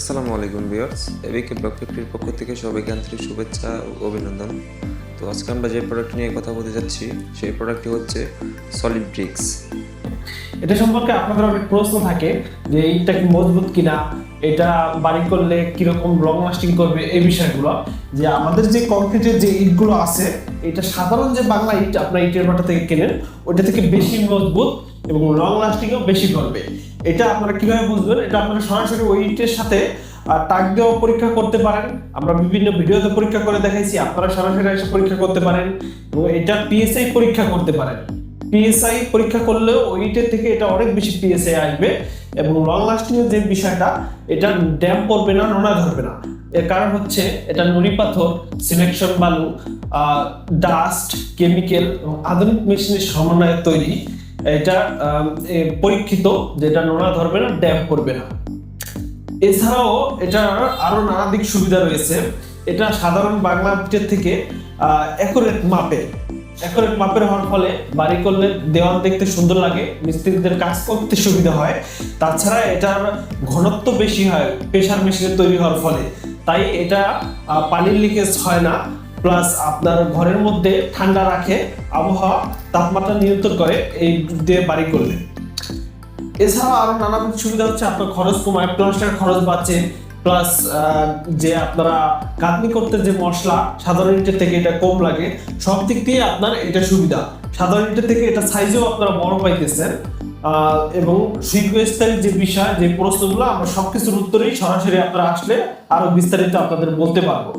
আসসালামু আলাইকুম viewers, এবিকে block ফ্যাক্টরির পক্ষ থেকে সবাইকে আন্তরিক শুভেচ্ছা ও অভিনন্দন। তো আজকে আমরা যে প্রোডাক্ট নিয়ে কথা বলতে যাচ্ছি সেই প্রোডাক্টটি হচ্ছে সলিড ব্রিক্স। এটা সম্পর্কে আপনাদের অনেক প্রশ্ন থাকে যে এইটা কি মজবুত কিনা, এটা বাড়ি করলে কিরকম লং লাস্টিং করবে, এই বিষয়গুলো। যে আমাদের যে কংক্রিটের যে ইটগুলো আছে, এটা সাধারণ যে বাংলা ইট আপনার ইটের ভাটা থেকে কেনেন ওইটা থেকে বেশি মজবুত এবং লং লাস্টিংও বেশি করবে। এটা আপনারা কিভাবে বুঝবেন? এটা আপনারা সরাসরি ওই ইটের সাথে টাক দেওয়া পরীক্ষা করতে পারেন। আমরা বিভিন্ন ভিডিওতে পরীক্ষা করে দেখাইছি, আপনারা সরাসরি এসে পরীক্ষা করতে পারেন এবং এটা পিএসআই পরীক্ষা করতে পারেন। পিএসআই পরীক্ষা করলেও ওইটার থেকে এটা অনেক বেশি পিএসআই আসবে এবং লং লাস্টিং এর যে বিষয়টা, এটা ড্যাম পড়বে না, নোনা ধরবে না। এর কারণ হচ্ছে এটা নুড়ি পাথর, সিলেকশন বালু, ডাস্ট, কেমিক্যাল এবং আধুনিক মেশিনের সমন্বয়ে তৈরি। এটা পরীক্ষিত, যেটা নোনা ধরবে না, ড্যাম পড়বে না। এছাড়াও এটা আরো নানাদিক সুবিধা রয়েছে। এটা সাধারণ বাংলা ইটের থেকে অ্যাকুরেট মাপের হওয়ার ফলে বাড়ি করলে দেওয়াল দেখতে সুন্দর লাগে, মিস্ত্রিদের কাজ করতে সুবিধা হয়। তাছাড়া এটার ঘনত্ব বেশি হয় প্রেসার মেশিনে তৈরি হওয়ার ফলে, তাই এটা পানির লিকেজ হয় না। প্লাস আপনার ঘরের মধ্যে ঠান্ডা রাখে, আবহাওয়া তাপমাত্রা নিয়ন্ত্রণ করে এই দিয়ে বাড়ি করলে। এছাড়াও আরো নানান সুবিধা হচ্ছে, আপনার খরচ কমায়, প্লাস্টার খরচ বাঁচে। প্লাস যে আপনারা গাঁথনি করতে যে মশলা সাধারণ ইটের থেকে এটা কম লাগে, সব দিক দিয়ে আপনার এটা সুবিধা। সাধারণ ইটের থেকে এটা সাইজেও আপনারা বড় পাইতেছেন। এবং দীর্ঘস্থায়ী যে বিষয়, যে প্রশ্নগুলো, আমরা সবকিছুর উত্তরেই সরাসরি আপনারা আসলে আরো বিস্তারিত আপনাদের বলতে পারবো।